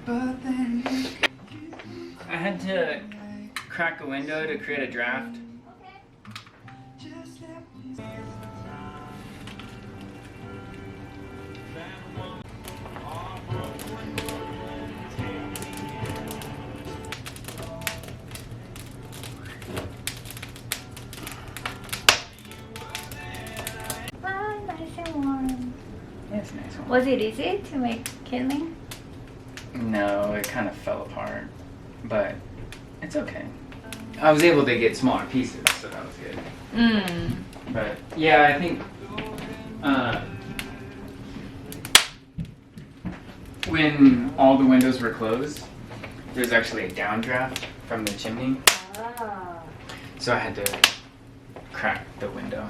I had to crack a window to create a draft. Nice and warm. It's a nice one. Was it easy to make kindling? No, it kind of fell apart, but it's okay. I was able to get smaller pieces, so that was good. But yeah, I think when all the windows were closed, there's actually a downdraft from the chimney, so I had to crack the window.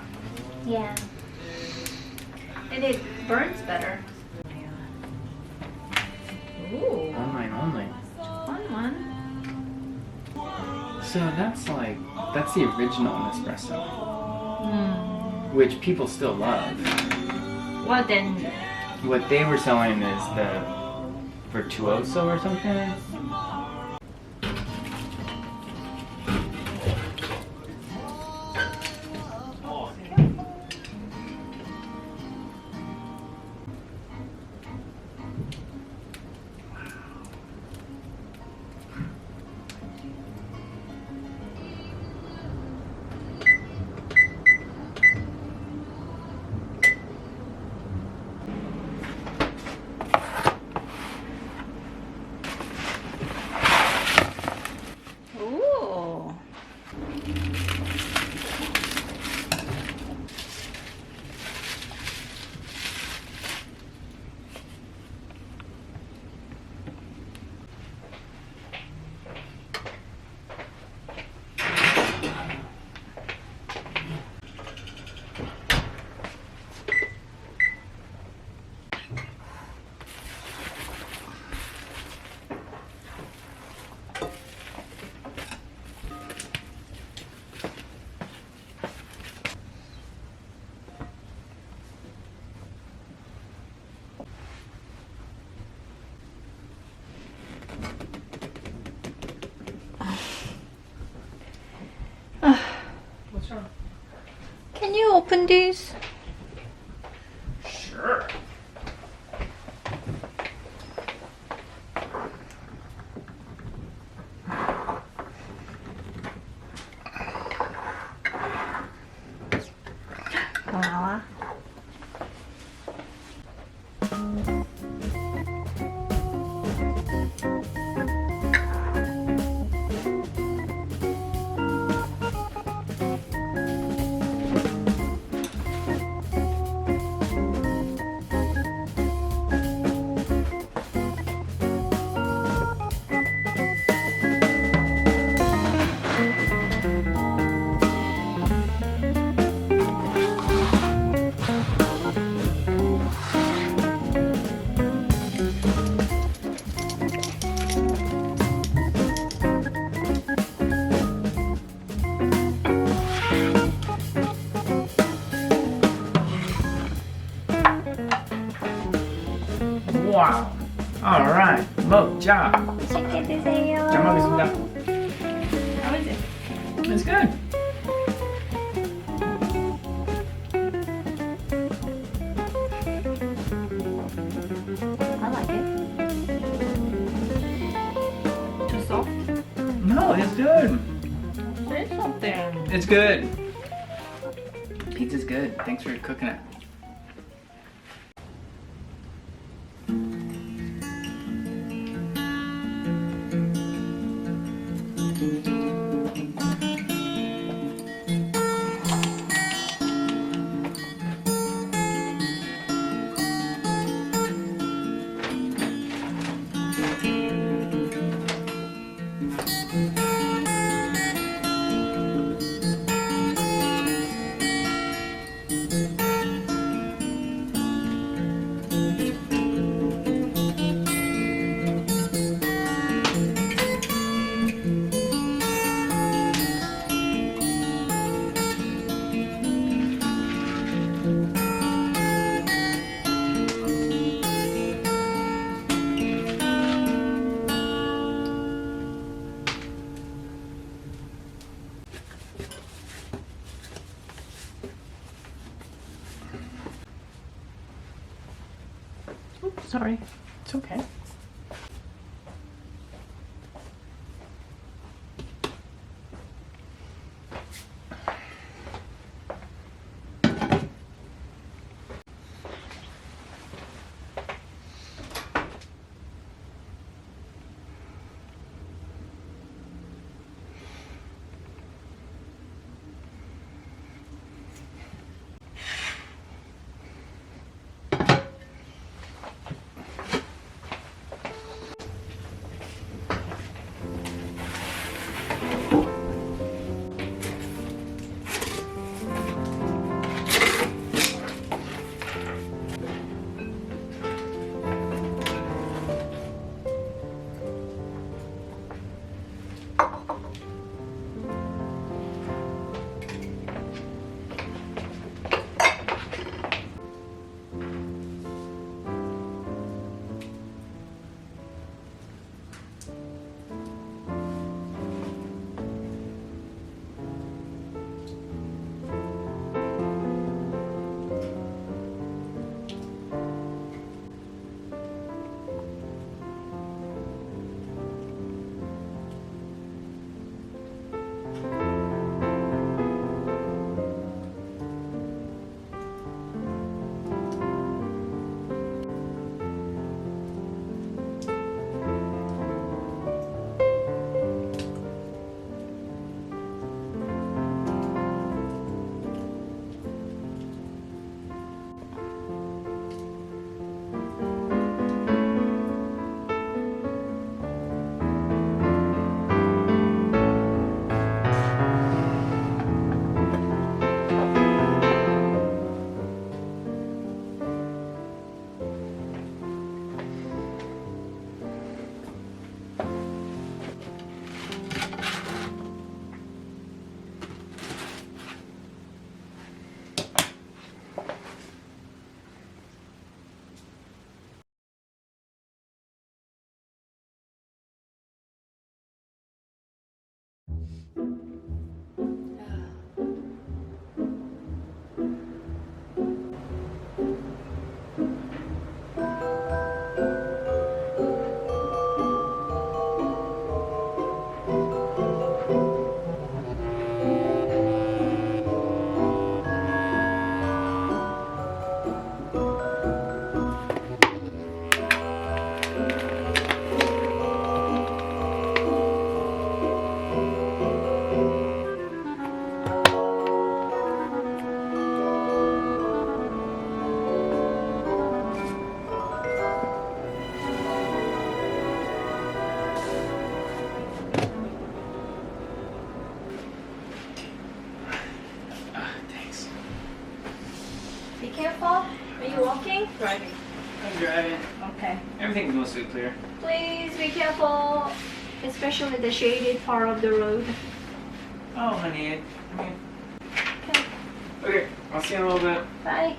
Yeah. And it burns better. Ooh. Online only. Fun one. So that's the original Nespresso, which people still love. Well then, What they were selling is the Virtuoso or something. ooh. What's wrong? Can you open these? Sure. 고마워. Wow. All right. 먹자. 맛있게 드세요. 잘 먹겠습니다. How is it? It's good. I like it. Too soft? No, it's good. Say something. It's good. Pizza's good. Thanks for cooking it. Sorry. It's okay. Be careful. Are you walking? Driving. I'm driving. Okay. Everything's mostly clear. Please be careful, especially the shaded part of the road. Oh, honey, come here. Okay. Okay, I'll see you in a little bit. Bye.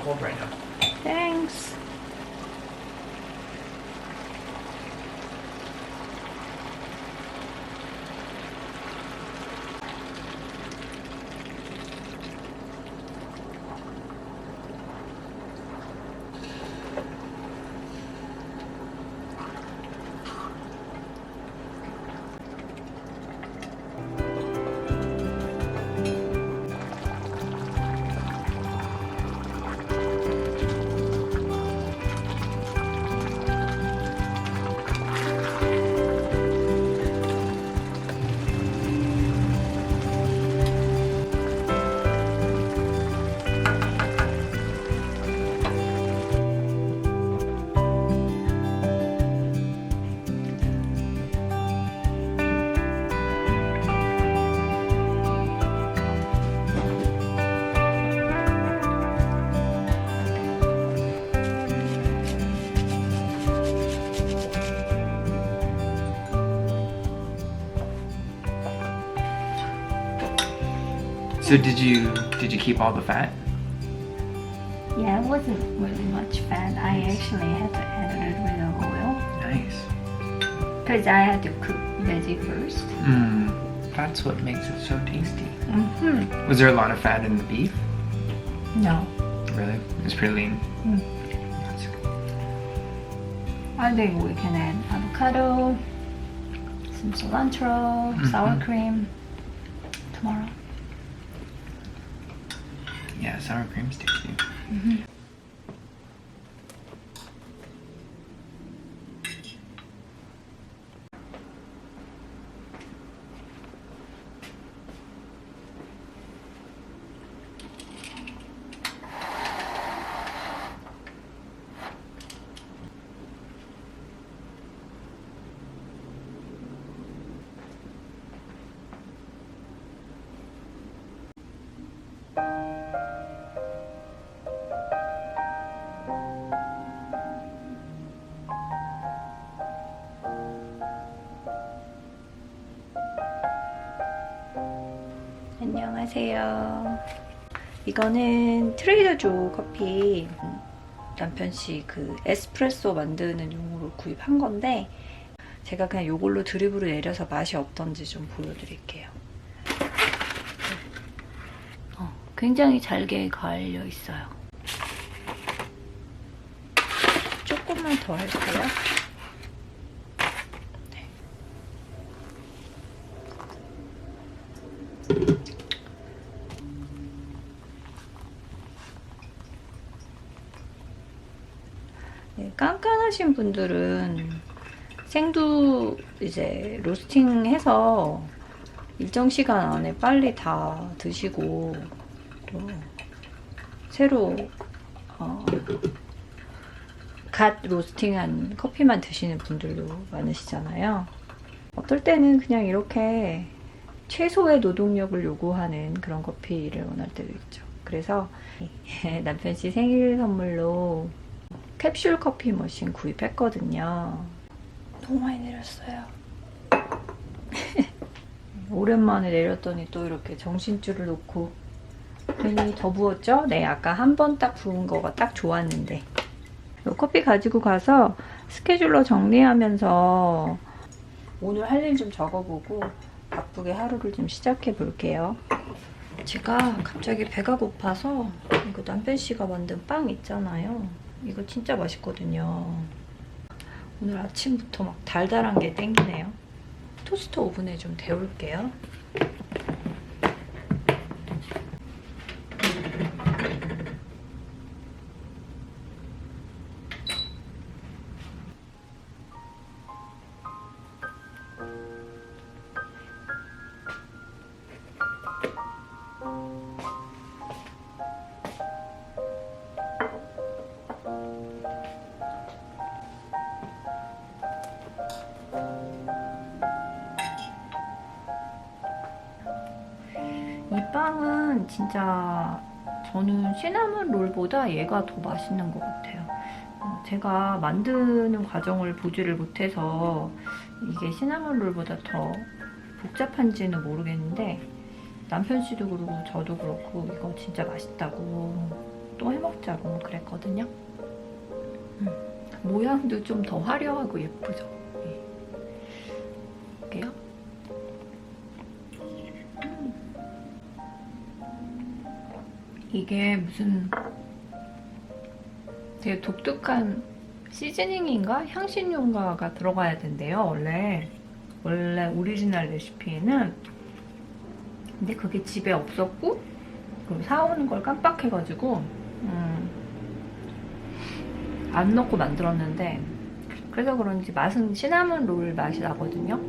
cold right now. Thanks. So did you keep all the fat? Yeah, it wasn't really much fat. I actually had to add a little bit of oil Nice. because I had to cook veggie first. That's what makes it so tasty. Mm-hmm. Was there a lot of fat in the beef? No. Really? It was pretty lean. That's good. I think we can add avocado, some cilantro, sour cream tomorrow. Yeah, sour cream's tasty. 안녕하세요. 이거는 트레이더조 커피 남편씨 그 에스프레소 만드는 용으로 구입한 건데 제가 그냥 이걸로 드립으로 내려서 맛이 어떤지 좀 보여드릴게요. 굉장히 잘게 갈려 있어요. 조금만 더 할까요? 네, 깐깐하신 분들은 생두 이제 로스팅해서 일정 시간 안에 빨리 다 드시고 또 새로 갓 로스팅한 커피만 드시는 분들도 많으시잖아요. 어떨 때는 그냥 이렇게 최소의 노동력을 요구하는 그런 커피를 원할 때도 있죠. 그래서 남편씨 생일 선물로 캡슐 커피 머신 구입했거든요. 너무 많이 내렸어요. 오랜만에 내렸더니 또 이렇게 정신줄을 놓고 괜히 더 부었죠? 네, 아까 한 번 딱 부은 거가 딱 좋았는데 이 커피 가지고 가서 스케줄러 정리하면서 오늘 할 일 좀 적어보고 바쁘게 하루를 좀 시작해 볼게요. 제가 갑자기 배가 고파서 이거 남편씨가 만든 빵 있잖아요. 이거 진짜 맛있거든요. 오늘 아침부터 막 달달한 게 땡기네요. 토스터 오븐에 좀 데울게요. 이 빵은 진짜 저는 시나몬롤보다 얘가 더 맛있는 것 같아요. 제가 만드는 과정을 보지를 못해서 이게 시나몬롤보다 더 복잡한지는 모르겠는데 남편씨도 그러고 저도 그렇고 이거 진짜 맛있다고 또 해먹자고 그랬거든요. 모양도 좀 더 화려하고 예쁘죠. 예. 볼게요. 이게 무슨 되게 독특한 시즈닝인가 향신료인가가 들어가야 된대요. 원래 오리지널 레시피에는. 근데 그게 집에 없었고 사오는 걸 깜빡해가지고 안 넣고 만들었는데, 그래서 그런지 맛은 시나몬롤 맛이 나거든요.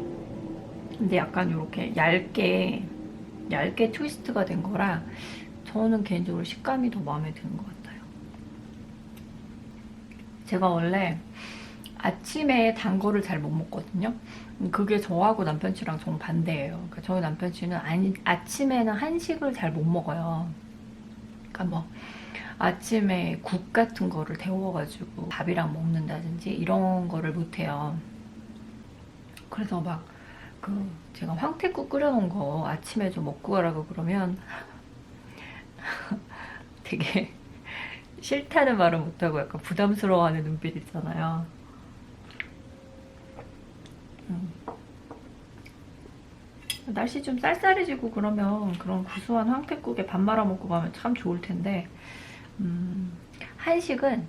근데 약간 이렇게 얇게 트위스트가 된 거라 저는 개인적으로 식감이 더 마음에 드는 것 같아요. 제가 원래 아침에 단 거를 잘 못 먹거든요. 그게 저하고 남편씨랑 정반대예요. 그러니까 저희 남편씨는 아침에는 한식을 잘 못 먹어요. 그러니까 뭐 아침에 국 같은 거를 데워가지고 밥이랑 먹는다든지 이런 거를 못해요. 그래서 막 제가 황태국 끓여놓은 거 아침에 좀 먹고 가라고 그러면 되게 싫다는 말은 못하고 약간 부담스러워하는 눈빛 있잖아요. 날씨 좀 쌀쌀해지고 그러면 그런 구수한 황태국에 밥 말아 먹고 가면 참 좋을 텐데, 한식은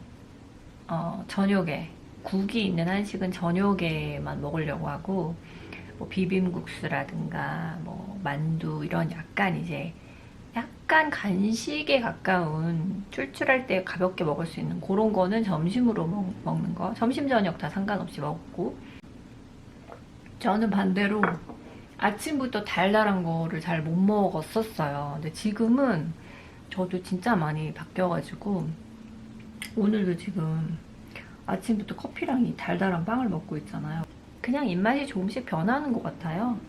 저녁에, 국이 있는 한식은 저녁에만 먹으려고 하고, 뭐 비빔국수라든가 뭐 만두 이런 약간 간식에 가까운 출출할 때 가볍게 먹을 수 있는 그런 거는 점심으로 먹는 거. 점심 저녁 다 상관없이 먹고, 저는 반대로 아침부터 달달한 거를 잘 못 먹었었어요. 근데 지금은 저도 진짜 많이 바뀌어가지고 오늘도 지금 아침부터 커피랑 이 달달한 빵을 먹고 있잖아요. 그냥 입맛이 조금씩 변하는 것 같아요.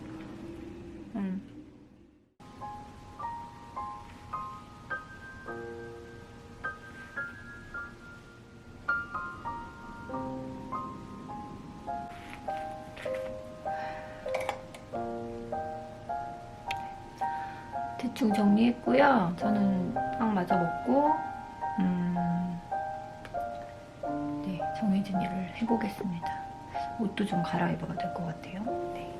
대충 정리했고요. 저는 빵 마저 먹고 네, 정해진 일을 해보겠습니다. 옷도 좀 갈아입어야 될 것 같아요. 네.